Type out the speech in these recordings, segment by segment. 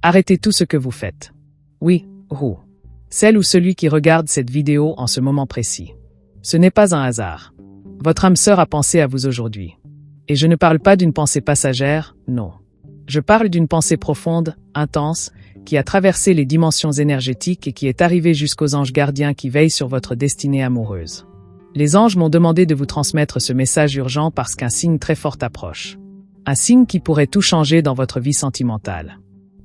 Arrêtez tout ce que vous faites. Oui, vous. Celle ou celui qui regarde cette vidéo en ce moment précis. Ce n'est pas un hasard. Votre âme sœur a pensé à vous aujourd'hui. Et je ne parle pas d'une pensée passagère, non. Je parle d'une pensée profonde, intense, qui a traversé les dimensions énergétiques et qui est arrivée jusqu'aux anges gardiens qui veillent sur votre destinée amoureuse. Les anges m'ont demandé de vous transmettre ce message urgent parce qu'un signe très fort approche. Un signe qui pourrait tout changer dans votre vie sentimentale.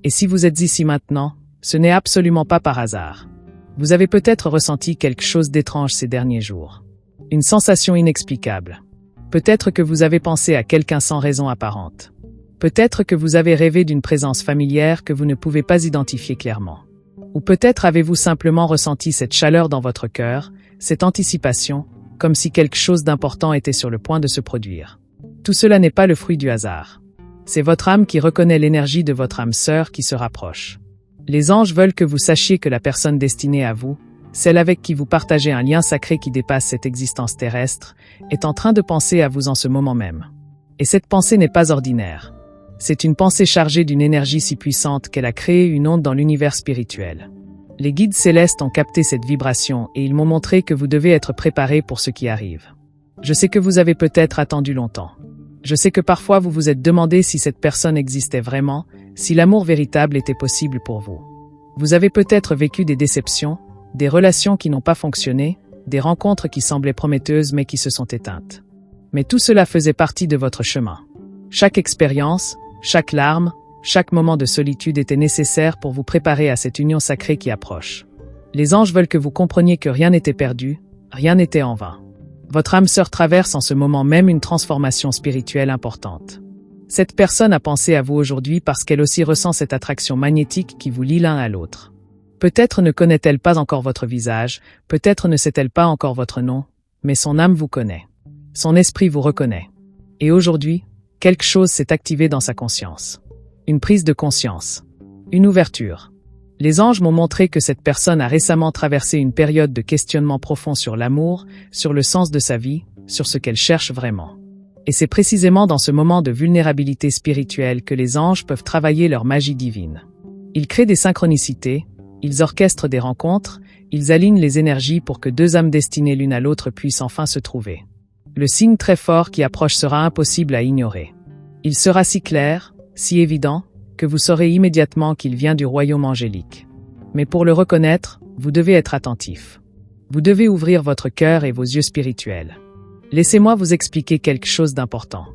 Et si vous êtes ici maintenant, ce n'est absolument pas par hasard. Vous avez peut-être ressenti quelque chose d'étrange ces derniers jours. Une sensation inexplicable. Peut-être que vous avez pensé à quelqu'un sans raison apparente. Peut-être que vous avez rêvé d'une présence familière que vous ne pouvez pas identifier clairement. Ou peut-être avez-vous simplement ressenti cette chaleur dans votre cœur, cette anticipation, comme si quelque chose d'important était sur le point de se produire. Tout cela n'est pas le fruit du hasard. C'est votre âme qui reconnaît l'énergie de votre âme sœur qui se rapproche. Les anges veulent que vous sachiez que la personne destinée à vous, celle avec qui vous partagez un lien sacré qui dépasse cette existence terrestre, est en train de penser à vous en ce moment même. Et cette pensée n'est pas ordinaire. C'est une pensée chargée d'une énergie si puissante qu'elle a créé une onde dans l'univers spirituel. Les guides célestes ont capté cette vibration et ils m'ont montré que vous devez être préparé pour ce qui arrive. Je sais que vous avez peut-être attendu longtemps. Je sais que parfois vous vous êtes demandé si cette personne existait vraiment, si l'amour véritable était possible pour vous. Vous avez peut-être vécu des déceptions, des relations qui n'ont pas fonctionné, des rencontres qui semblaient prometteuses mais qui se sont éteintes. Mais tout cela faisait partie de votre chemin. Chaque expérience, chaque larme, chaque moment de solitude était nécessaire pour vous préparer à cette union sacrée qui approche. Les anges veulent que vous compreniez que rien n'était perdu, rien n'était en vain. Votre âme sœur traverse en ce moment même une transformation spirituelle importante. Cette personne a pensé à vous aujourd'hui parce qu'elle aussi ressent cette attraction magnétique qui vous lie l'un à l'autre. Peut-être ne connaît-elle pas encore votre visage, peut-être ne sait-elle pas encore votre nom, mais son âme vous connaît. Son esprit vous reconnaît. Et aujourd'hui, quelque chose s'est activé dans sa conscience. Une prise de conscience. Une ouverture. Les anges m'ont montré que cette personne a récemment traversé une période de questionnement profond sur l'amour, sur le sens de sa vie, sur ce qu'elle cherche vraiment. Et c'est précisément dans ce moment de vulnérabilité spirituelle que les anges peuvent travailler leur magie divine. Ils créent des synchronicités, ils orchestrent des rencontres, ils alignent les énergies pour que deux âmes destinées l'une à l'autre puissent enfin se trouver. Le signe très fort qui approche sera impossible à ignorer. Il sera si clair, si évident, que vous saurez immédiatement qu'il vient du royaume angélique. Mais pour le reconnaître, vous devez être attentif. Vous devez ouvrir votre cœur et vos yeux spirituels. Laissez-moi vous expliquer quelque chose d'important.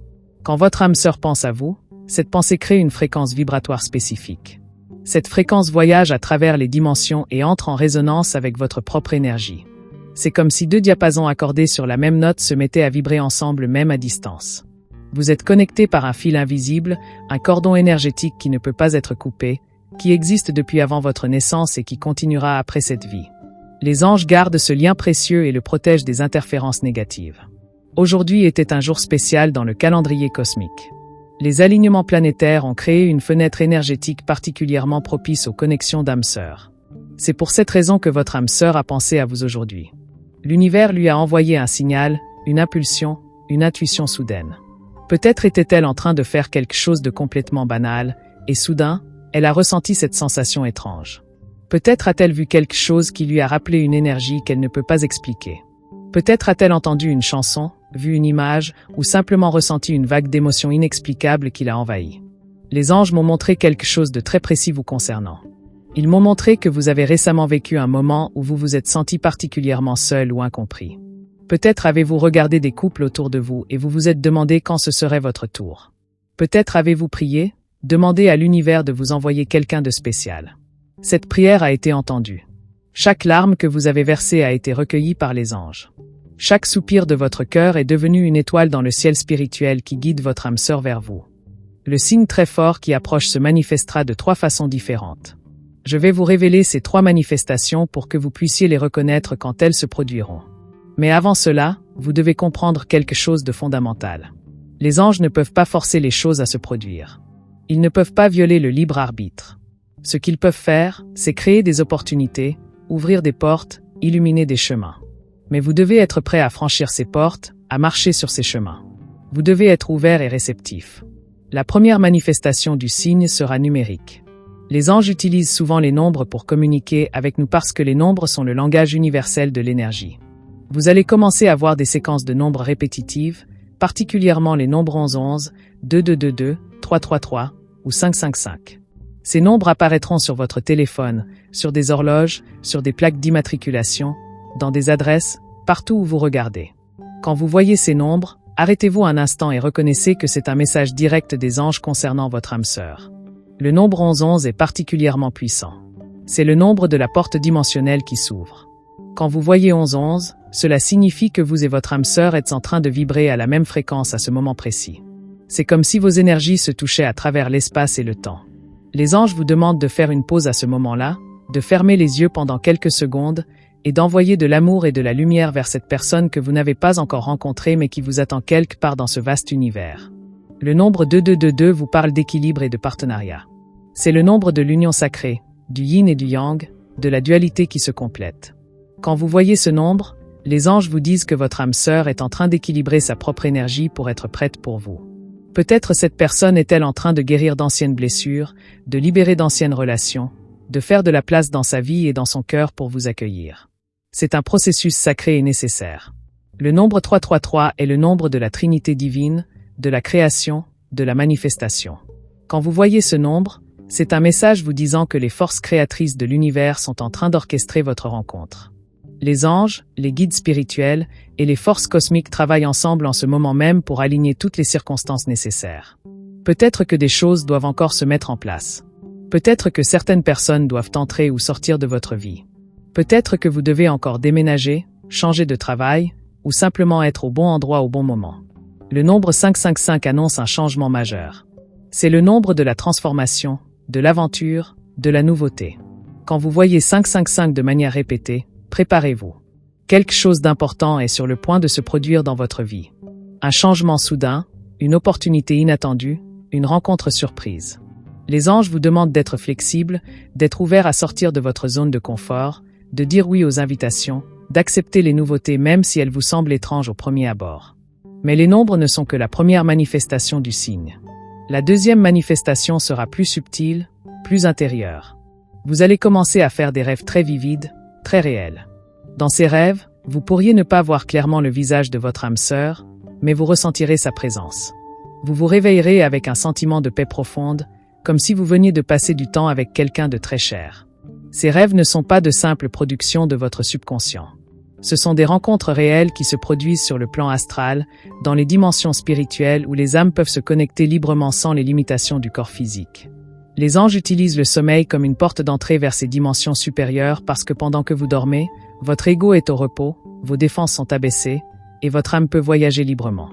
Quand votre âme sœur pense à vous, cette pensée crée une fréquence vibratoire spécifique. Cette fréquence voyage à travers les dimensions et entre en résonance avec votre propre énergie. C'est comme si deux diapasons accordés sur la même note se mettaient à vibrer ensemble même à distance. Vous êtes connecté par un fil invisible, un cordon énergétique qui ne peut pas être coupé, qui existe depuis avant votre naissance et qui continuera après cette vie. Les anges gardent ce lien précieux et le protègent des interférences négatives. Aujourd'hui était un jour spécial dans le calendrier cosmique. Les alignements planétaires ont créé une fenêtre énergétique particulièrement propice aux connexions d'âmes sœurs. C'est pour cette raison que votre âme sœur a pensé à vous aujourd'hui. L'univers lui a envoyé un signal, une impulsion, une intuition soudaine. Peut-être était-elle en train de faire quelque chose de complètement banal, et soudain, elle a ressenti cette sensation étrange. Peut-être a-t-elle vu quelque chose qui lui a rappelé une énergie qu'elle ne peut pas expliquer. Peut-être a-t-elle entendu une chanson, vu une image, ou simplement ressenti une vague d'émotions inexplicables qui l'a envahi. Les anges m'ont montré quelque chose de très précis vous concernant. Ils m'ont montré que vous avez récemment vécu un moment où vous vous êtes senti particulièrement seul ou incompris. Peut-être avez-vous regardé des couples autour de vous et vous vous êtes demandé quand ce serait votre tour. Peut-être avez-vous prié, demandé à l'univers de vous envoyer quelqu'un de spécial. Cette prière a été entendue. Chaque larme que vous avez versée a été recueillie par les anges. Chaque soupir de votre cœur est devenu une étoile dans le ciel spirituel qui guide votre âme sœur vers vous. Le signe très fort qui approche se manifestera de 3 façons différentes. Je vais vous révéler ces 3 manifestations pour que vous puissiez les reconnaître quand elles se produiront. Mais avant cela, vous devez comprendre quelque chose de fondamental. Les anges ne peuvent pas forcer les choses à se produire. Ils ne peuvent pas violer le libre arbitre. Ce qu'ils peuvent faire, c'est créer des opportunités, ouvrir des portes, illuminer des chemins. Mais vous devez être prêt à franchir ces portes, à marcher sur ces chemins. Vous devez être ouvert et réceptif. La première manifestation du signe sera numérique. Les anges utilisent souvent les nombres pour communiquer avec nous parce que les nombres sont le langage universel de l'énergie. Vous allez commencer à voir des séquences de nombres répétitives, particulièrement les nombres 1111, 2222, 333 ou 555. Ces nombres apparaîtront sur votre téléphone, sur des horloges, sur des plaques d'immatriculation, dans des adresses, partout où vous regardez. Quand vous voyez ces nombres, arrêtez-vous un instant et reconnaissez que c'est un message direct des anges concernant votre âme sœur. Le nombre 1111 est particulièrement puissant. C'est le nombre de la porte dimensionnelle qui s'ouvre. Quand vous voyez 1111, cela signifie que vous et votre âme sœur êtes en train de vibrer à la même fréquence à ce moment précis. C'est comme si vos énergies se touchaient à travers l'espace et le temps. Les anges vous demandent de faire une pause à ce moment-là, de fermer les yeux pendant quelques secondes et d'envoyer de l'amour et de la lumière vers cette personne que vous n'avez pas encore rencontrée mais qui vous attend quelque part dans ce vaste univers. Le nombre 2222 vous parle d'équilibre et de partenariat. C'est le nombre de l'union sacrée, du yin et du yang, de la dualité qui se complète. Quand vous voyez ce nombre, les anges vous disent que votre âme sœur est en train d'équilibrer sa propre énergie pour être prête pour vous. Peut-être cette personne est-elle en train de guérir d'anciennes blessures, de libérer d'anciennes relations, de faire de la place dans sa vie et dans son cœur pour vous accueillir. C'est un processus sacré et nécessaire. Le nombre 333 est le nombre de la Trinité divine, de la création, de la manifestation. Quand vous voyez ce nombre, c'est un message vous disant que les forces créatrices de l'univers sont en train d'orchestrer votre rencontre. Les anges, les guides spirituels et les forces cosmiques travaillent ensemble en ce moment même pour aligner toutes les circonstances nécessaires. Peut-être que des choses doivent encore se mettre en place. Peut-être que certaines personnes doivent entrer ou sortir de votre vie. Peut-être que vous devez encore déménager, changer de travail, ou simplement être au bon endroit au bon moment. Le nombre 555 annonce un changement majeur. C'est le nombre de la transformation, de l'aventure, de la nouveauté. Quand vous voyez 555 de manière répétée, préparez-vous. Quelque chose d'important est sur le point de se produire dans votre vie. Un changement soudain, une opportunité inattendue, une rencontre surprise. Les anges vous demandent d'être flexible, d'être ouvert à sortir de votre zone de confort, de dire oui aux invitations, d'accepter les nouveautés même si elles vous semblent étranges au premier abord. Mais les nombres ne sont que la première manifestation du signe. La deuxième manifestation sera plus subtile, plus intérieure. Vous allez commencer à faire des rêves très vivides, très réels. Dans ces rêves, vous pourriez ne pas voir clairement le visage de votre âme sœur, mais vous ressentirez sa présence. Vous vous réveillerez avec un sentiment de paix profonde, comme si vous veniez de passer du temps avec quelqu'un de très cher. Ces rêves ne sont pas de simples productions de votre subconscient. Ce sont des rencontres réelles qui se produisent sur le plan astral, dans les dimensions spirituelles où les âmes peuvent se connecter librement sans les limitations du corps physique. Les anges utilisent le sommeil comme une porte d'entrée vers ces dimensions supérieures parce que pendant que vous dormez, votre ego est au repos, vos défenses sont abaissées, et votre âme peut voyager librement.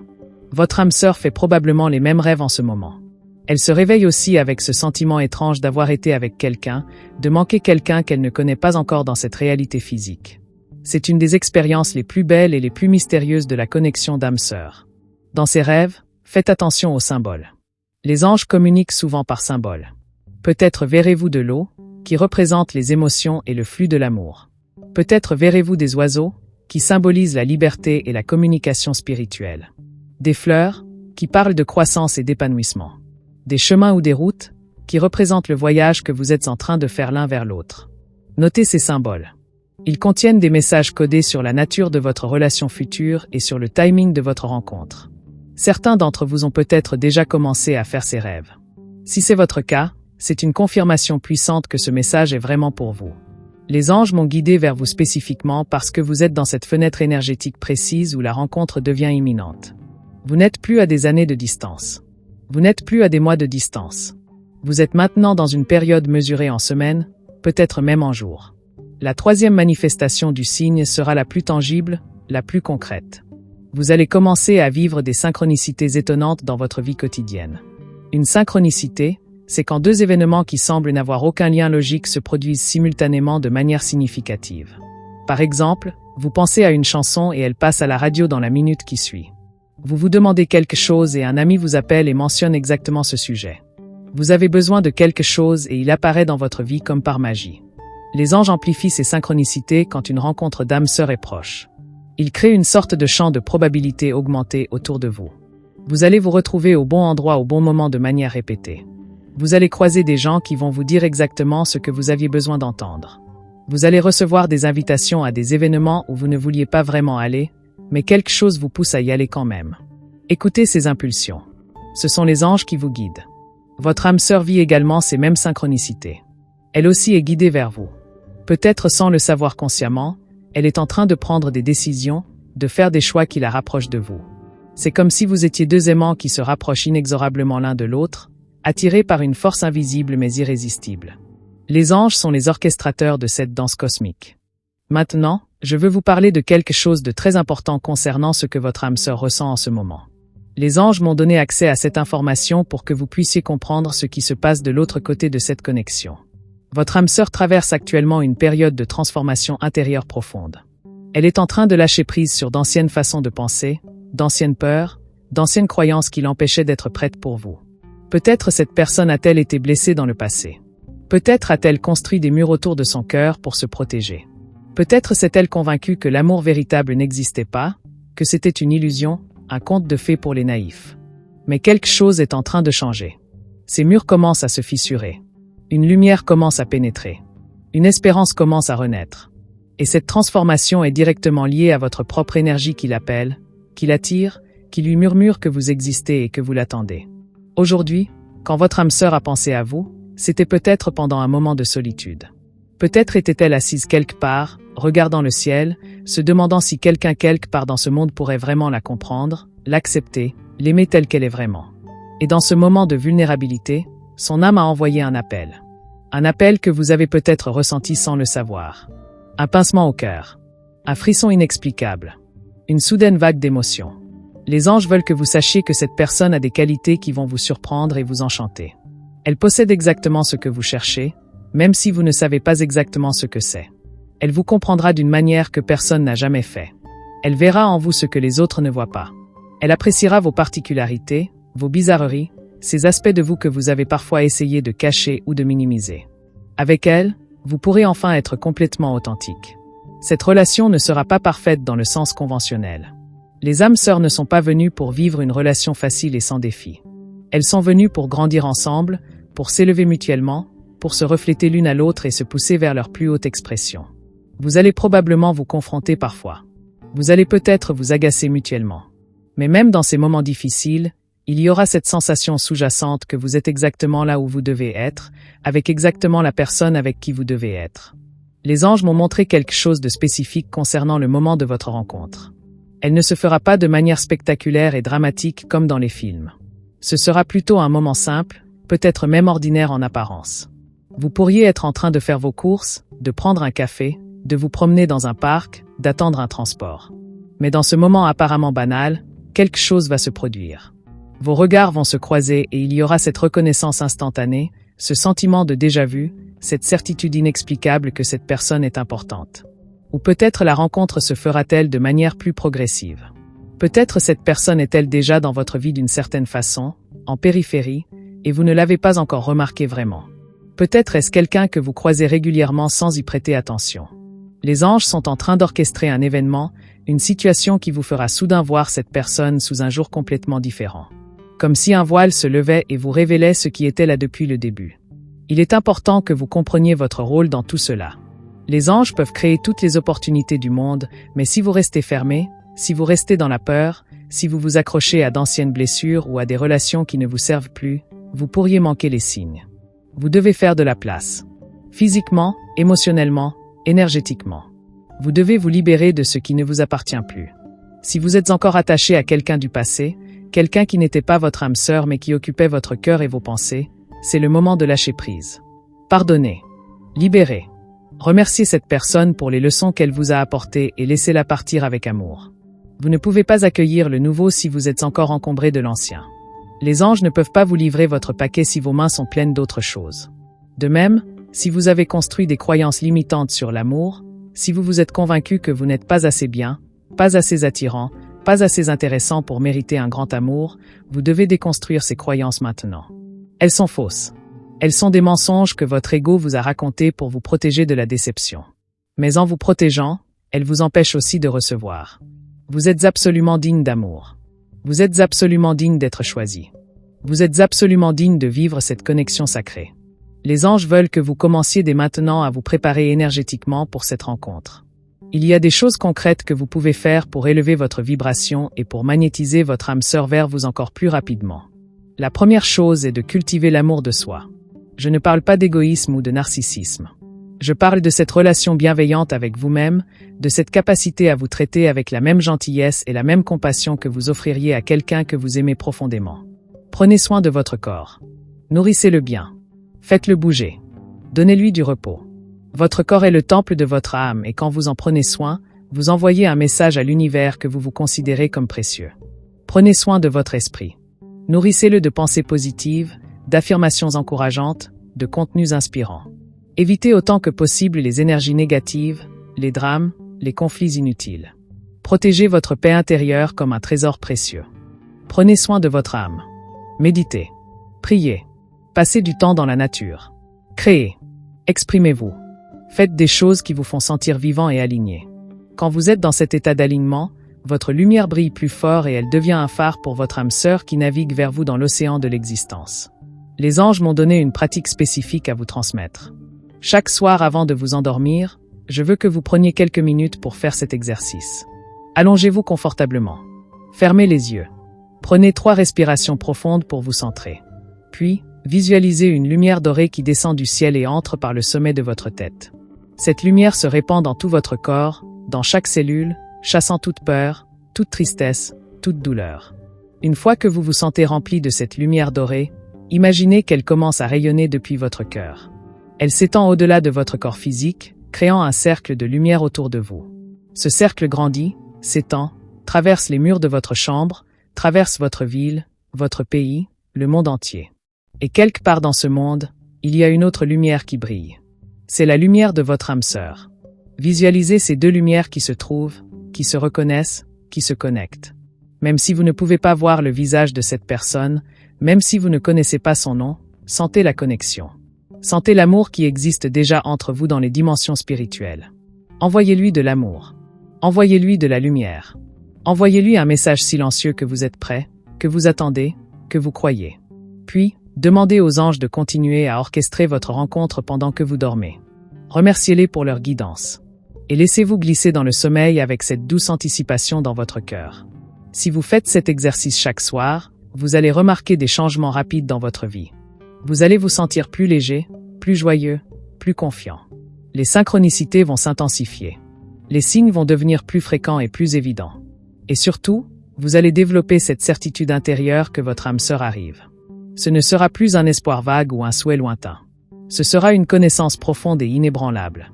Votre âme sœur fait probablement les mêmes rêves en ce moment. Elle se réveille aussi avec ce sentiment étrange d'avoir été avec quelqu'un, de manquer quelqu'un qu'elle ne connaît pas encore dans cette réalité physique. C'est une des expériences les plus belles et les plus mystérieuses de la connexion d'âme-sœur. Dans ces rêves, faites attention aux symboles. Les anges communiquent souvent par symboles. Peut-être verrez-vous de l'eau, qui représente les émotions et le flux de l'amour. Peut-être verrez-vous des oiseaux, qui symbolisent la liberté et la communication spirituelle. Des fleurs, qui parlent de croissance et d'épanouissement. Des chemins ou des routes, qui représentent le voyage que vous êtes en train de faire l'un vers l'autre. Notez ces symboles. Ils contiennent des messages codés sur la nature de votre relation future et sur le timing de votre rencontre. Certains d'entre vous ont peut-être déjà commencé à faire ces rêves. Si c'est votre cas, c'est une confirmation puissante que ce message est vraiment pour vous. Les anges m'ont guidé vers vous spécifiquement parce que vous êtes dans cette fenêtre énergétique précise où la rencontre devient imminente. Vous n'êtes plus à des années de distance. Vous n'êtes plus à des mois de distance. Vous êtes maintenant dans une période mesurée en semaines, peut-être même en jours. La troisième manifestation du signe sera la plus tangible, la plus concrète. Vous allez commencer à vivre des synchronicités étonnantes dans votre vie quotidienne. Une synchronicité, c'est quand deux événements qui semblent n'avoir aucun lien logique se produisent simultanément de manière significative. Par exemple, vous pensez à une chanson et elle passe à la radio dans la minute qui suit. Vous vous demandez quelque chose et un ami vous appelle et mentionne exactement ce sujet. Vous avez besoin de quelque chose et il apparaît dans votre vie comme par magie. Les anges amplifient ces synchronicités quand une rencontre d'âme-sœur est proche. Ils créent une sorte de champ de probabilité augmenté autour de vous. Vous allez vous retrouver au bon endroit au bon moment de manière répétée. Vous allez croiser des gens qui vont vous dire exactement ce que vous aviez besoin d'entendre. Vous allez recevoir des invitations à des événements où vous ne vouliez pas vraiment aller, mais quelque chose vous pousse à y aller quand même. Écoutez ces impulsions. Ce sont les anges qui vous guident. Votre âme sœur vit également ces mêmes synchronicités. Elle aussi est guidée vers vous. Peut-être sans le savoir consciemment, elle est en train de prendre des décisions, de faire des choix qui la rapprochent de vous. C'est comme si vous étiez deux aimants qui se rapprochent inexorablement l'un de l'autre, attirés par une force invisible mais irrésistible. Les anges sont les orchestrateurs de cette danse cosmique. Maintenant, je veux vous parler de quelque chose de très important concernant ce que votre âme sœur ressent en ce moment. Les anges m'ont donné accès à cette information pour que vous puissiez comprendre ce qui se passe de l'autre côté de cette connexion. Votre âme sœur traverse actuellement une période de transformation intérieure profonde. Elle est en train de lâcher prise sur d'anciennes façons de penser, d'anciennes peurs, d'anciennes croyances qui l'empêchaient d'être prête pour vous. Peut-être cette personne a-t-elle été blessée dans le passé. Peut-être a-t-elle construit des murs autour de son cœur pour se protéger. Peut-être s'est-elle convaincue que l'amour véritable n'existait pas, que c'était une illusion, un conte de fées pour les naïfs. Mais quelque chose est en train de changer. Ces murs commencent à se fissurer. Une lumière commence à pénétrer. Une espérance commence à renaître. Et cette transformation est directement liée à votre propre énergie qui l'appelle, qui l'attire, qui lui murmure que vous existez et que vous l'attendez. Aujourd'hui, quand votre âme sœur a pensé à vous, c'était peut-être pendant un moment de solitude. Peut-être était-elle assise quelque part, regardant le ciel, se demandant si quelqu'un quelque part dans ce monde pourrait vraiment la comprendre, l'accepter, l'aimer telle qu'elle est vraiment. Et dans ce moment de vulnérabilité, son âme a envoyé un appel. Un appel que vous avez peut-être ressenti sans le savoir. Un pincement au cœur. Un frisson inexplicable. Une soudaine vague d'émotions. Les anges veulent que vous sachiez que cette personne a des qualités qui vont vous surprendre et vous enchanter. Elle possède exactement ce que vous cherchez, même si vous ne savez pas exactement ce que c'est. Elle vous comprendra d'une manière que personne n'a jamais fait. Elle verra en vous ce que les autres ne voient pas. Elle appréciera vos particularités, vos bizarreries, ces aspects de vous que vous avez parfois essayé de cacher ou de minimiser. Avec elle, vous pourrez enfin être complètement authentique. Cette relation ne sera pas parfaite dans le sens conventionnel. Les âmes sœurs ne sont pas venues pour vivre une relation facile et sans défi. Elles sont venues pour grandir ensemble, pour s'élever mutuellement, pour se refléter l'une à l'autre et se pousser vers leur plus haute expression. Vous allez probablement vous confronter parfois. Vous allez peut-être vous agacer mutuellement. Mais même dans ces moments difficiles, il y aura cette sensation sous-jacente que vous êtes exactement là où vous devez être, avec exactement la personne avec qui vous devez être. Les anges m'ont montré quelque chose de spécifique concernant le moment de votre rencontre. Elle ne se fera pas de manière spectaculaire et dramatique comme dans les films. Ce sera plutôt un moment simple, peut-être même ordinaire en apparence. Vous pourriez être en train de faire vos courses, de prendre un café, de vous promener dans un parc, d'attendre un transport. Mais dans ce moment apparemment banal, quelque chose va se produire. Vos regards vont se croiser et il y aura cette reconnaissance instantanée, ce sentiment de déjà-vu, cette certitude inexplicable que cette personne est importante. Ou peut-être la rencontre se fera-t-elle de manière plus progressive. Peut-être cette personne est-elle déjà dans votre vie d'une certaine façon, en périphérie, et vous ne l'avez pas encore remarqué vraiment. Peut-être est-ce quelqu'un que vous croisez régulièrement sans y prêter attention. Les anges sont en train d'orchestrer un événement, une situation qui vous fera soudain voir cette personne sous un jour complètement différent. Comme si un voile se levait et vous révélait ce qui était là depuis le début. Il est important que vous compreniez votre rôle dans tout cela. Les anges peuvent créer toutes les opportunités du monde, mais si vous restez fermé, si vous restez dans la peur, si vous vous accrochez à d'anciennes blessures ou à des relations qui ne vous servent plus, vous pourriez manquer les signes. Vous devez faire de la place. Physiquement, émotionnellement, énergétiquement. Vous devez vous libérer de ce qui ne vous appartient plus. Si vous êtes encore attaché à quelqu'un du passé, quelqu'un qui n'était pas votre âme sœur mais qui occupait votre cœur et vos pensées, c'est le moment de lâcher prise. Pardonnez. Libérez. Remerciez cette personne pour les leçons qu'elle vous a apportées et laissez-la partir avec amour. Vous ne pouvez pas accueillir le nouveau si vous êtes encore encombré de l'ancien. Les anges ne peuvent pas vous livrer votre paquet si vos mains sont pleines d'autre chose. De même, si vous avez construit des croyances limitantes sur l'amour, si vous vous êtes convaincu que vous n'êtes pas assez bien, pas assez attirant, pas assez intéressant pour mériter un grand amour, vous devez déconstruire ces croyances maintenant. Elles sont fausses. Elles sont des mensonges que votre ego vous a racontés pour vous protéger de la déception. Mais en vous protégeant, elles vous empêchent aussi de recevoir. Vous êtes absolument digne d'amour. Vous êtes absolument digne d'être choisi. Vous êtes absolument digne de vivre cette connexion sacrée. Les anges veulent que vous commenciez dès maintenant à vous préparer énergétiquement pour cette rencontre. Il y a des choses concrètes que vous pouvez faire pour élever votre vibration et pour magnétiser votre âme sœur vers vous encore plus rapidement. La première chose est de cultiver l'amour de soi. Je ne parle pas d'égoïsme ou de narcissisme. Je parle de cette relation bienveillante avec vous-même, de cette capacité à vous traiter avec la même gentillesse et la même compassion que vous offririez à quelqu'un que vous aimez profondément. Prenez soin de votre corps. Nourrissez-le bien. Faites-le bouger. Donnez-lui du repos. Votre corps est le temple de votre âme et quand vous en prenez soin, vous envoyez un message à l'univers que vous vous considérez comme précieux. Prenez soin de votre esprit. Nourrissez-le de pensées positives, d'affirmations encourageantes, de contenus inspirants. Évitez autant que possible les énergies négatives, les drames, les conflits inutiles. Protégez votre paix intérieure comme un trésor précieux. Prenez soin de votre âme. Méditez. Priez. Passez du temps dans la nature. Créez. Exprimez-vous. Faites des choses qui vous font sentir vivant et aligné. Quand vous êtes dans cet état d'alignement, votre lumière brille plus fort et elle devient un phare pour votre âme sœur qui navigue vers vous dans l'océan de l'existence. Les anges m'ont donné une pratique spécifique à vous transmettre. Chaque soir avant de vous endormir, je veux que vous preniez quelques minutes pour faire cet exercice. Allongez-vous confortablement. Fermez les yeux. Prenez 3 respirations profondes pour vous centrer. Puis, visualisez une lumière dorée qui descend du ciel et entre par le sommet de votre tête. Cette lumière se répand dans tout votre corps, dans chaque cellule, chassant toute peur, toute tristesse, toute douleur. Une fois que vous vous sentez rempli de cette lumière dorée, imaginez qu'elle commence à rayonner depuis votre cœur. Elle s'étend au-delà de votre corps physique, créant un cercle de lumière autour de vous. Ce cercle grandit, s'étend, traverse les murs de votre chambre, traverse votre ville, votre pays, le monde entier. Et quelque part dans ce monde, il y a une autre lumière qui brille. C'est la lumière de votre âme sœur. Visualisez ces 2 lumières qui se trouvent, qui se reconnaissent, qui se connectent. Même si vous ne pouvez pas voir le visage de cette personne, même si vous ne connaissez pas son nom, sentez la connexion. Sentez l'amour qui existe déjà entre vous dans les dimensions spirituelles. Envoyez-lui de l'amour. Envoyez-lui de la lumière. Envoyez-lui un message silencieux que vous êtes prêt, que vous attendez, que vous croyez. Puis, demandez aux anges de continuer à orchestrer votre rencontre pendant que vous dormez. Remerciez-les pour leur guidance. Et laissez-vous glisser dans le sommeil avec cette douce anticipation dans votre cœur. Si vous faites cet exercice chaque soir, vous allez remarquer des changements rapides dans votre vie. Vous allez vous sentir plus léger, plus joyeux, plus confiant. Les synchronicités vont s'intensifier. Les signes vont devenir plus fréquents et plus évidents. Et surtout, vous allez développer cette certitude intérieure que votre âme sœur arrive. Ce ne sera plus un espoir vague ou un souhait lointain. Ce sera une connaissance profonde et inébranlable.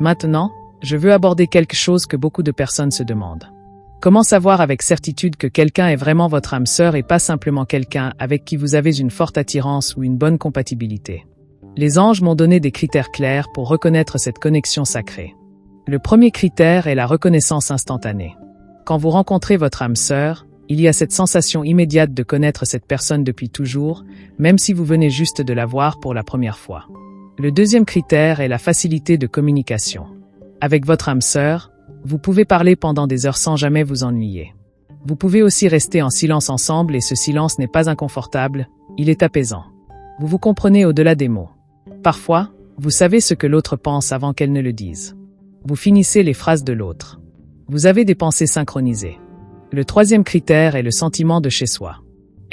Maintenant, je veux aborder quelque chose que beaucoup de personnes se demandent. Comment savoir avec certitude que quelqu'un est vraiment votre âme sœur et pas simplement quelqu'un avec qui vous avez une forte attirance ou une bonne compatibilité? Les anges m'ont donné des critères clairs pour reconnaître cette connexion sacrée. Le premier critère est la reconnaissance instantanée. Quand vous rencontrez votre âme sœur, il y a cette sensation immédiate de connaître cette personne depuis toujours, même si vous venez juste de la voir pour la première fois. Le deuxième critère est la facilité de communication. Avec votre âme sœur, vous pouvez parler pendant des heures sans jamais vous ennuyer. Vous pouvez aussi rester en silence ensemble et ce silence n'est pas inconfortable, il est apaisant. Vous vous comprenez au-delà des mots. Parfois, vous savez ce que l'autre pense avant qu'elle ne le dise. Vous finissez les phrases de l'autre. Vous avez des pensées synchronisées. Le troisième critère est le sentiment de chez soi.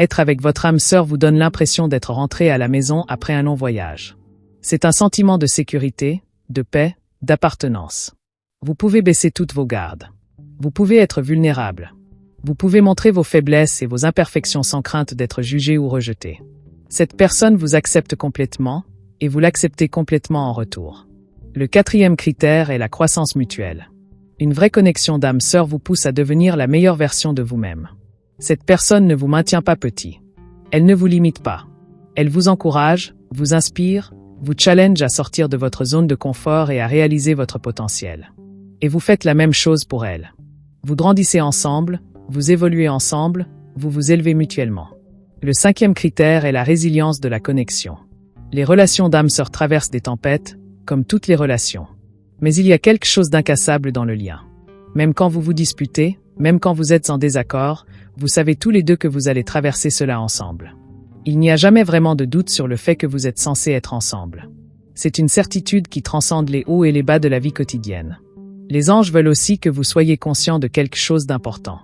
Être avec votre âme sœur vous donne l'impression d'être rentré à la maison après un long voyage. C'est un sentiment de sécurité, de paix, d'appartenance. Vous pouvez baisser toutes vos gardes. Vous pouvez être vulnérable. Vous pouvez montrer vos faiblesses et vos imperfections sans crainte d'être jugé ou rejeté. Cette personne vous accepte complètement et vous l'acceptez complètement en retour. Le quatrième critère est la croissance mutuelle. Une vraie connexion d'âme sœur vous pousse à devenir la meilleure version de vous-même. Cette personne ne vous maintient pas petit. Elle ne vous limite pas. Elle vous encourage, vous inspire, vous challenge à sortir de votre zone de confort et à réaliser votre potentiel. Et vous faites la même chose pour elle. Vous grandissez ensemble, vous évoluez ensemble, vous vous élevez mutuellement. Le cinquième critère est la résilience de la connexion. Les relations d'âme sœur traversent des tempêtes, comme toutes les relations. Mais il y a quelque chose d'incassable dans le lien. Même quand vous vous disputez, même quand vous êtes en désaccord, vous savez tous les deux que vous allez traverser cela ensemble. Il n'y a jamais vraiment de doute sur le fait que vous êtes censés être ensemble. C'est une certitude qui transcende les hauts et les bas de la vie quotidienne. Les anges veulent aussi que vous soyez conscient de quelque chose d'important.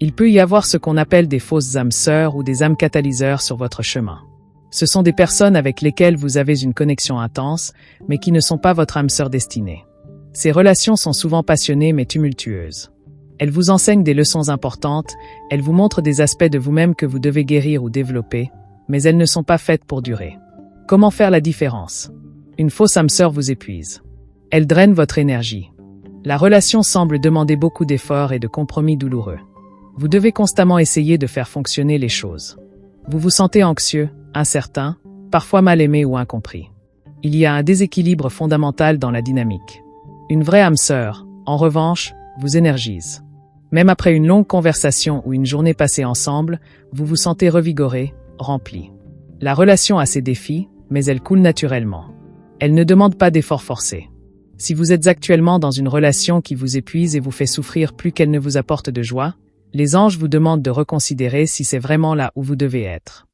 Il peut y avoir ce qu'on appelle des fausses âmes sœurs ou des âmes catalyseurs sur votre chemin. Ce sont des personnes avec lesquelles vous avez une connexion intense, mais qui ne sont pas votre âme sœur destinée. Ces relations sont souvent passionnées mais tumultueuses. Elles vous enseignent des leçons importantes, elles vous montrent des aspects de vous-même que vous devez guérir ou développer, mais elles ne sont pas faites pour durer. Comment faire la différence? Une fausse âme sœur vous épuise. Elle draine votre énergie. La relation semble demander beaucoup d'efforts et de compromis douloureux. Vous devez constamment essayer de faire fonctionner les choses. Vous vous sentez anxieux, incertain, parfois mal aimé ou incompris. Il y a un déséquilibre fondamental dans la dynamique. Une vraie âme sœur, en revanche, vous énergise. Même après une longue conversation ou une journée passée ensemble, vous vous sentez revigoré, rempli. La relation a ses défis, mais elle coule naturellement. Elle ne demande pas d'efforts forcés. Si vous êtes actuellement dans une relation qui vous épuise et vous fait souffrir plus qu'elle ne vous apporte de joie, les anges vous demandent de reconsidérer si c'est vraiment là où vous devez être.